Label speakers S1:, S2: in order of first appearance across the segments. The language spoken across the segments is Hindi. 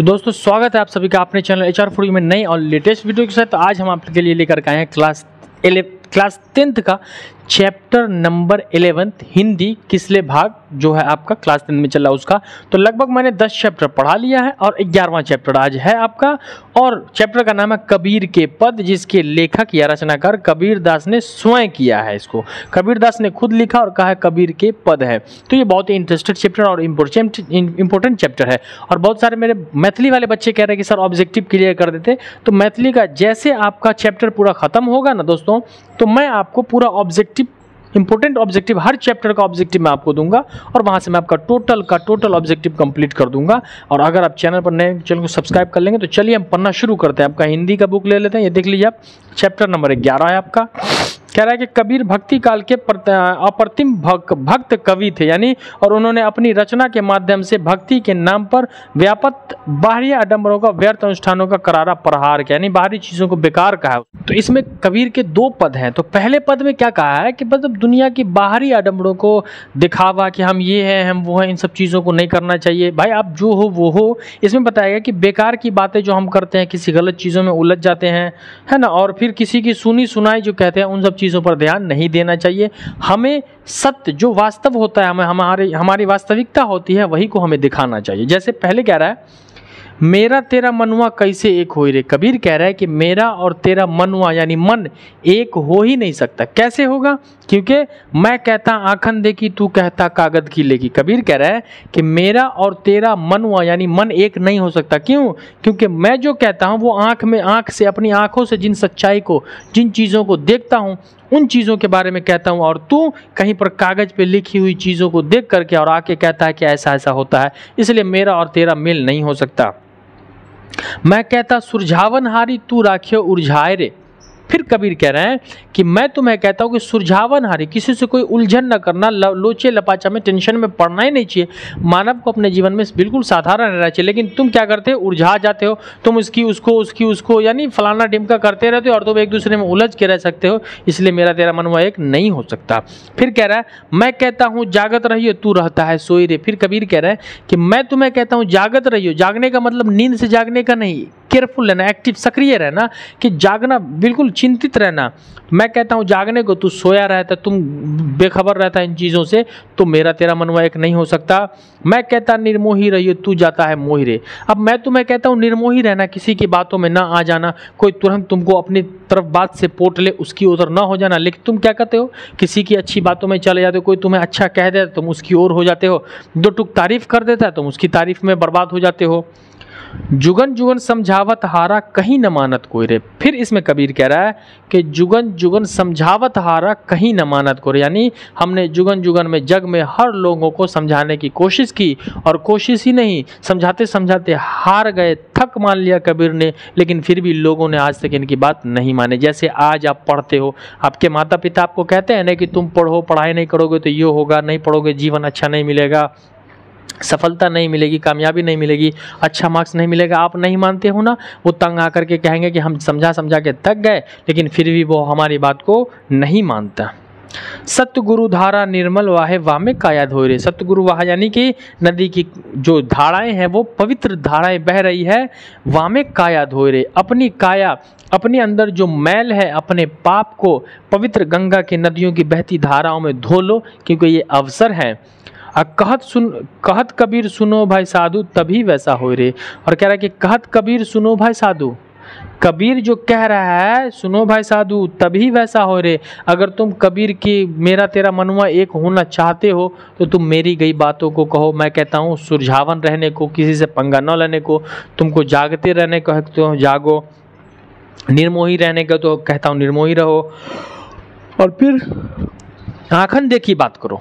S1: तो दोस्तों स्वागत है आप सभी का अपने चैनल HR फॉर यू में नई और लेटेस्ट वीडियो के साथ। तो आज हम आपके लिए लेकर के आए हैं क्लास 10th का चैप्टर नंबर 11 हिंदी किसले भाग जो है आपका क्लास 10 में चल रहा है उसका। तो लगभग मैंने 10 चैप्टर पढ़ा लिया है और 11वां चैप्टर आज है आपका। और चैप्टर का नाम है कबीर के पद, जिसके लेखक या रचनाकार कबीर दास ने स्वयं किया है। इसको कबीर दास ने खुद लिखा और कहा है कबीर के पद है। तो ये बहुत ही इंटरेस्टेड चैप्टर और इंपॉर्टेंट चैप्टर है। और बहुत सारे मेरे मैथिली वाले बच्चे कह रहे हैं कि सर ऑब्जेक्टिव क्लियर कर देते। तो मैथिली का जैसे आपका चैप्टर पूरा खत्म होगा ना दोस्तों, तो मैं आपको पूरा ऑब्जेक्टिव इंपॉर्टेंट ऑब्जेक्टिव हर चैप्टर का ऑब्जेक्टिव मैं आपको दूंगा और वहां से मैं आपका टोटल ऑब्जेक्टिव कंप्लीट कर दूंगा। और अगर आप चैनल पर नए चैनल को सब्सक्राइब कर लेंगे तो चलिए हम पढ़ना शुरू करते हैं। आपका हिंदी का बुक ले लेते हैं, ये देख लीजिए आप, चैप्टर नंबर 11 है आपका। कह रहा है कि कबीर भक्ति काल के अप्रतिम भक्त कवि थे, यानी और उन्होंने अपनी रचना के माध्यम से भक्ति के नाम पर व्यापक बाहरी आडंबरों का, व्यर्थ अनुष्ठानों का करारा प्रहार किया, यानी बाहरी चीजों को बेकार कहा। तो इसमें कबीर के 2 पद हैं। तो पहले पद में क्या कहा है कि मतलब दुनिया की बाहरी आडंबरों को दिखावा कि हम ये हैं हम वो हैं, इन सब चीज़ों को नहीं करना चाहिए। भाई आप जो हो वो हो। इसमें बताया गया कि बेकार की बातें जो हम करते हैं, किसी गलत चीज़ों में उलझ जाते हैं, है ना, और फिर किसी की सुनी सुनाई जो कहते हैं उन सब चीज़ों पर ध्यान नहीं देना चाहिए। हमें सत्य जो वास्तव होता है, हमें हमारी वास्तविकता होती है, वही को हमें दिखाना चाहिए। जैसे पहले कह रहा है मेरा तेरा मनुआ कैसे एक हो रे। कबीर कह रहा है कि मेरा और तेरा मनुआ यानी मन एक हो ही नहीं सकता। कैसे होगा? क्योंकि मैं कहता आँखन देखी, तू कहता कागज की लेगी। कबीर कह रहा है कि मेरा और तेरा मनुआ यानी मन एक नहीं हो सकता। क्यों? क्योंकि मैं जो कहता हूँ वो आँख से अपनी आँखों से जिन सच्चाई को, जिन चीज़ों को देखता हूँ उन चीज़ों के बारे में कहता हूँ, और तू कहीं पर कागज पे लिखी हुई चीज़ों को देख करके और आके कहता है कि ऐसा ऐसा होता है। इसलिए मेरा और तेरा मेल नहीं हो सकता। मैं कहता सुरझावन हारी, तू राखियो उलझाए रे। फिर कबीर कह रहे हैं कि मैं तुम्हें कहता हूं कि सुरझावन हारी, किसी से कोई उलझन न करना, लोचे लपाचा में, टेंशन में पड़ना ही नहीं चाहिए। मानव को अपने जीवन में बिल्कुल साधारण रहना चाहिए, लेकिन तुम क्या करते हो, उलझा जाते हो। तुम उसकी उसको यानी फलाना ढिमका करते रहते हो और तुम एक दूसरे में उलझ के रह सकते हो। इसलिए मेरा तेरा मनवा एक नहीं हो सकता। फिर कह रहा है मैं कहता हूँ जागत रहियो, तू रहता है सोई रे। फिर कबीर कह रहा है कि मैं तुम्हें कहता हूँ जागत रहियो। जागने का मतलब नींद से जागने का नहीं, केयरफुल रहना, एक्टिव सक्रिय रहना, कि जागना बिल्कुल चिंतित रहना। मैं कहता हूँ जागने को, तू सोया रहता, तुम बेखबर रहता इन चीज़ों से, तो मेरा तेरा मनवा एक नहीं हो सकता। मैं कहता निर्मोही रहियो, तू जाता है मोही रे। अब मैं तुम्हें कहता हूँ निर्मोही रहना, किसी की बातों में ना आ जाना, कोई तुरंत तुमको अपनी तरफ बात से पोट ले उसकी ओर ना हो जाना। लेकिन तुम क्या करते हो, किसी की अच्छी बातों में चले जाते हो, कोई तुम्हें अच्छा कह देता तुम उसकी ओर हो जाते हो, 2 टुक तारीफ कर देता है तुम उसकी तारीफ में बर्बाद हो जाते हो। जुगन जुगन समझावत हारा, कहीं न मानत कोई रे। फिर इसमें कबीर कह रहा है कि जुगन जुगन समझावत हारा, कहीं न मानत कोई रे, यानी हमने जुगन जुगन में जग में हर लोगों को समझाने की कोशिश की, और कोशिश ही नहीं, समझाते समझाते हार गए, थक मान लिया कबीर ने, लेकिन फिर भी लोगों ने आज तक इनकी बात नहीं मानी। जैसे आज आप पढ़ते हो, आपके माता पिता आपको कहते हैं ना कि तुम पढ़ो, पढ़ाई नहीं करोगे तो ये होगा, नहीं पढ़ोगे जीवन अच्छा नहीं मिलेगा, सफलता नहीं मिलेगी, कामयाबी नहीं मिलेगी, अच्छा मार्क्स नहीं मिलेगा। आप नहीं मानते हो ना, वो तंग आकर के कहेंगे कि हम समझा समझा के थक गए, लेकिन फिर भी वो हमारी बात को नहीं मानता। सतगुरु धारा निर्मल वाहे, वामे काया धोए रे। सतगुरु वाह यानी कि नदी की जो धाराएं हैं वो पवित्र धाराएं बह रही है, वामे काया धोए रे। अपनी काया, अपने अंदर जो मैल है, अपने पाप को पवित्र गंगा की नदियों की बहती धाराओं में धो लो, क्योंकि ये अवसर है। कहत कबीर सुनो भाई साधु, तभी वैसा हो रे। और कह रहा है कि कहत कबीर सुनो भाई साधु, कबीर जो कह रहा है सुनो भाई साधु तभी वैसा हो रे। अगर तुम कबीर की मेरा तेरा मनुआ एक होना चाहते हो तो तुम मेरी गई बातों को कहो। मैं कहता हूँ सुरझावन रहने को, किसी से पंगा न लेने को, तुमको जागते रहने को कहता हूँ जागो, निर्मोही रहने को तो कहता हूँ निर्मोही रहो, और फिर आँखन देखी बात करो।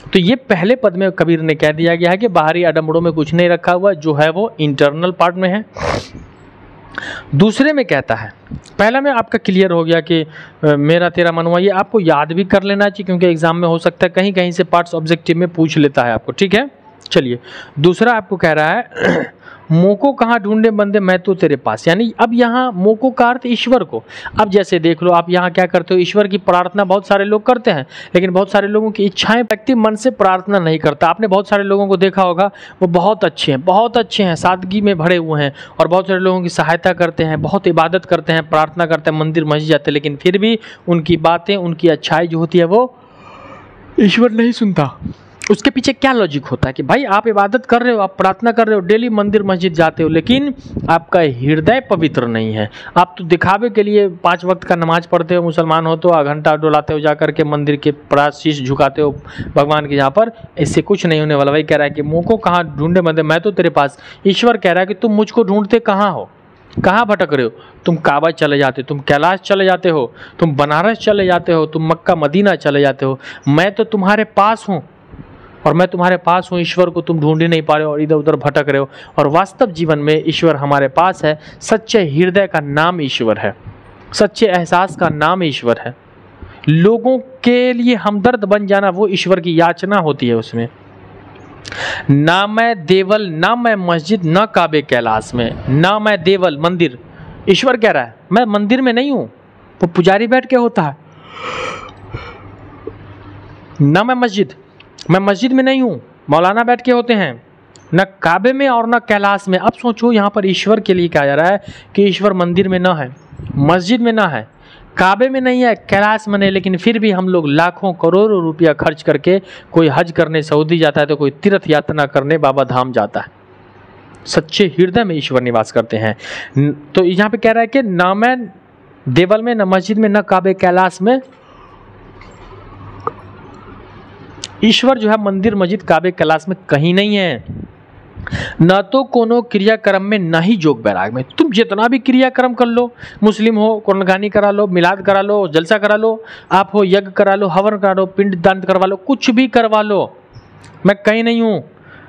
S1: तो ये पहले पद में कबीर ने कह दिया गया है कि बाहरी आडंबरों में कुछ नहीं रखा हुआ, जो है वो इंटरनल पार्ट में है। दूसरे में कहता है, पहला में आपका क्लियर हो गया कि मेरा तेरा मनवा, ये आपको याद भी कर लेना चाहिए, क्योंकि एग्जाम में हो सकता है कहीं कहीं से पार्ट्स ऑब्जेक्टिव में पूछ लेता है आपको, ठीक है। चलिए दूसरा आपको कह रहा है मोको कहाँ ढूंढे बंदे मैं तो तेरे पास, यानी अब यहाँ मोको का अर्थ ईश्वर को। अब जैसे देख लो आप यहाँ क्या करते हो, ईश्वर की प्रार्थना बहुत सारे लोग करते हैं, लेकिन बहुत सारे लोगों की इच्छाएं व्यक्ति मन से प्रार्थना नहीं करता। आपने बहुत सारे लोगों को देखा होगा, वो बहुत अच्छे हैं, सादगी में भरे हुए हैं और बहुत सारे लोगों की सहायता करते हैं, बहुत इबादत करते हैं, प्रार्थना करते हैं, मंदिर मस्जिद जाते हैं, लेकिन फिर भी उनकी बातें, उनकी अच्छाई जो होती है वो ईश्वर नहीं सुनता। उसके पीछे क्या लॉजिक होता है कि भाई आप इबादत कर रहे हो, आप प्रार्थना कर रहे हो, डेली मंदिर मस्जिद जाते हो, लेकिन आपका हृदय पवित्र नहीं है। आप तो दिखावे के लिए 5 वक्त का नमाज पढ़ते हो, मुसलमान हो तो घंटा डोलाते हो, जाकर के मंदिर के पास शीश झुकाते हो भगवान के यहाँ पर, इससे कुछ नहीं होने वाला। वही कह रहा है कि मुँह को कहाँ ढूंढे बंदे मैं तो तेरे पास। ईश्वर कह रहा है कि तुम मुझको ढूंढते कहाँ हो, कहाँ भटक रहे हो? तुम काबा चले जाते हो, तुम कैलाश चले जाते हो, तुम बनारस चले जाते हो, तुम मक्का मदीना चले जाते हो, मैं तो तुम्हारे पास हूँ और मैं तुम्हारे पास हूँ। ईश्वर को तुम ढूंढ ही नहीं पा रहे हो और इधर उधर भटक रहे हो। और वास्तव जीवन में ईश्वर हमारे पास है। सच्चे हृदय का नाम ईश्वर है, सच्चे एहसास का नाम ईश्वर है। लोगों के लिए हमदर्द बन जाना वो ईश्वर की याचना होती है। उसमें ना मैं देवल, ना मैं मस्जिद, ना काबे कैलाश में, ना मैं देवल मंदिर। ईश्वर कह रहा है मैं मंदिर में नहीं हूं, वो पुजारी बैठ के होता है। ना मैं मस्जिद में नहीं हूं, मौलाना बैठ के होते हैं, न काबे में और न कैलाश में। अब सोचो यहाँ पर ईश्वर के लिए कहा जा रहा है कि ईश्वर मंदिर में ना है, मस्जिद में ना है, काबे में नहीं है, कैलाश में नहीं, लेकिन फिर भी हम लोग लाखों करोड़ों रुपया खर्च करके कोई हज करने सऊदी जाता है तो कोई तीर्थ यात्रा करने बाबा धाम जाता है। सच्चे हृदय में ईश्वर निवास करते हैं। तो यहाँ पे कह रहा है कि ना मैं देवल में, न मस्जिद में, न काबे कैलाश में। ईश्वर जो है मंदिर मस्जिद काबे कैलाश में कहीं नहीं है। न तो कोनो क्रियाक्रम में, न ही जोग बैराग में। तुम जितना भी क्रियाक्रम कर लो, मुस्लिम हो कुर्बानी करा लो, मिलाद करा लो, जलसा करा लो, आप हो यज्ञ करा लो, हवन करा लो, पिंड दान करवा लो, कुछ भी करवा लो, मैं कहीं नहीं हूँ।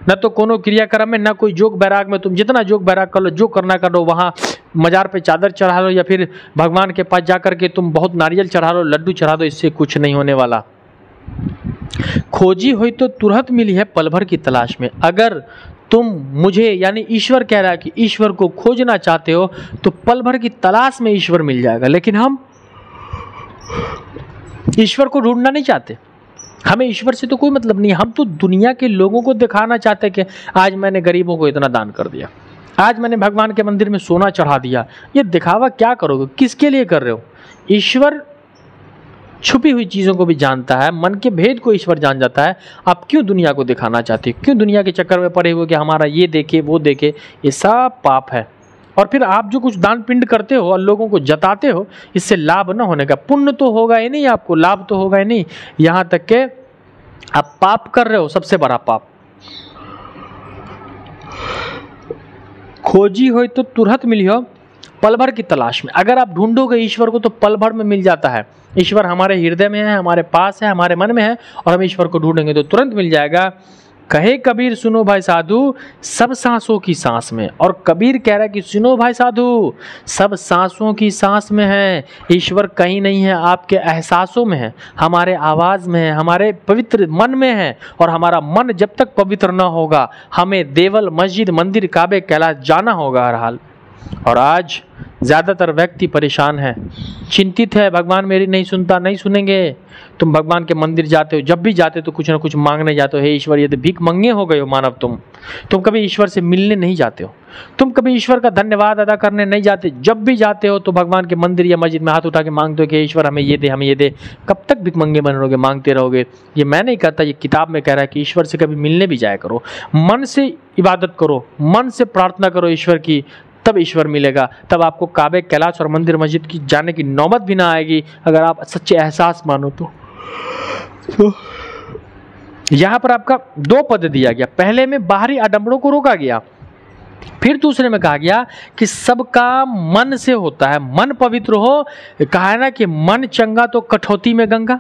S1: न तो कोनो क्रियाक्रम में, न कोई जोग बैराग में। तुम जितना जोग बैराग कर लो, जो करना कर लो, वहाँ मजार पे चादर चढ़ा लो या फिर भगवान के पास जाकर के तुम बहुत नारियल चढ़ा लो, लड्डू चढ़ा दो, इससे कुछ नहीं होने वाला। खोजी हुई तो तुरंत मिली है पल भर की तलाश में। अगर तुम मुझे, यानी ईश्वर कह रहा है कि ईश्वर को खोजना चाहते हो तो पल भर की तलाश में ईश्वर मिल जाएगा, लेकिन हम ईश्वर को ढूंढना नहीं चाहते। हमें ईश्वर से तो कोई मतलब नहीं। हम तो दुनिया के लोगों को दिखाना चाहते कि आज मैंने गरीबों को इतना दान कर दिया, आज मैंने भगवान के मंदिर में सोना चढ़ा दिया। ये दिखावा क्या करोगे, किसके लिए कर रहे हो? ईश्वर छुपी हुई चीज़ों को भी जानता है, मन के भेद को ईश्वर जान जाता है। आप क्यों दुनिया को दिखाना चाहते हो? क्यों दुनिया के चक्कर में पड़े हुए कि हमारा ये देखे वो देखे? ये सब पाप है। और फिर आप जो कुछ दान पिंड करते हो और लोगों को जताते हो, इससे लाभ न होने का, पुण्य तो होगा ही नहीं, आपको लाभ तो होगा ही नहीं, यहाँ तक कि आप पाप कर रहे हो, सबसे बड़ा पाप। खोजी हो तो तुरंत मिली हो पल भर की तलाश में। अगर आप ढूंढोगे ईश्वर को तो पल भर में मिल जाता है। ईश्वर हमारे हृदय में है, हमारे पास है, हमारे मन में है, और हम ईश्वर को ढूंढेंगे तो तुरंत मिल जाएगा। कहे कबीर सुनो भाई साधु सब सांसों की सांस में। और कबीर कह रहा है कि सुनो भाई साधु, सब सांसों की सांस में है। ईश्वर कहीं नहीं है, आपके एहसासों में है, हमारे आवाज़ में है, हमारे पवित्र मन में है। और हमारा मन जब तक पवित्र ना होगा, हमें देवल मस्जिद मंदिर काबे कैलाश जाना होगा हर हाल। और आज ज़्यादातर व्यक्ति परेशान है, चिंतित है, भगवान मेरी नहीं सुनता, नहीं सुनेंगे। तुम भगवान के मंदिर जाते हो, जब भी जाते हो तो कुछ ना कुछ मांगने जाते हो। हे ईश्वर, ये तो भीख मंगे हो गए हो मानव तुम कभी ईश्वर से मिलने नहीं जाते हो, तुम कभी ईश्वर का धन्यवाद अदा करने नहीं जाते। जब भी जाते हो तो भगवान के मंदिर या मस्जिद में हाथ उठा के मांगते हो कि ईश्वर हमें ये दे, हमें ये दे। कब तक भीख मंगे बने रहोगे, मांगते रहोगे? ये मैं नहीं कहता, ये किताब में कह रहा है कि ईश्वर से कभी मिलने भी जाया करो, मन से इबादत करो, मन से प्रार्थना करो ईश्वर की, तब ईश्वर मिलेगा। तब आपको काबे कैलाश और मंदिर मस्जिद की जाने की नौबत भी ना आएगी, अगर आप सच्चे एहसास मानो तो। यहां पर आपका 2 पद दिया गया। पहले में बाहरी आडंबरों को रोका गया, फिर दूसरे में कहा गया कि सबका मन से होता है, मन पवित्र हो। कहा है ना कि मन चंगा तो कठौती में गंगा।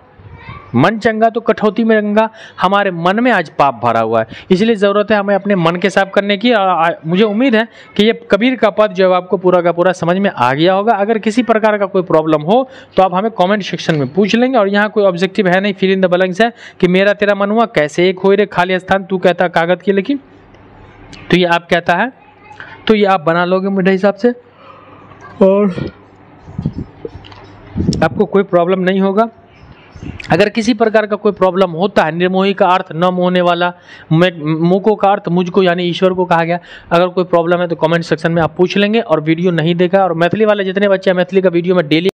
S1: मन चंगा तो कठौती में रंगा। हमारे मन में आज पाप भरा हुआ है, इसलिए ज़रूरत है हमें अपने मन के साफ करने की। मुझे उम्मीद है कि ये कबीर का पद जो आपको पूरा का पूरा समझ में आ गया होगा। अगर किसी प्रकार का कोई प्रॉब्लम हो तो आप हमें कमेंट सेक्शन में पूछ लेंगे। और यहाँ कोई ऑब्जेक्टिव है नहीं, फिल इन द ब्लैंक्स है कि मेरा तेरा मन हुआ कैसे एक हो रे खाली स्थान, तू कहता कागज की लेकिन, तो ये आप कहता है, तो ये आप बना लोगे मेरे हिसाब से और आपको कोई प्रॉब्लम नहीं होगा। अगर किसी प्रकार का कोई प्रॉब्लम होता है, निर्मोही का अर्थ न मोहने वाला, मुको का अर्थ मुझको यानी ईश्वर को कहा गया। अगर कोई प्रॉब्लम है तो कमेंट सेक्शन में आप पूछ लेंगे। और वीडियो नहीं देखा और मैथिली वाले जितने बच्चे हैं मैथिली का वीडियो में डेली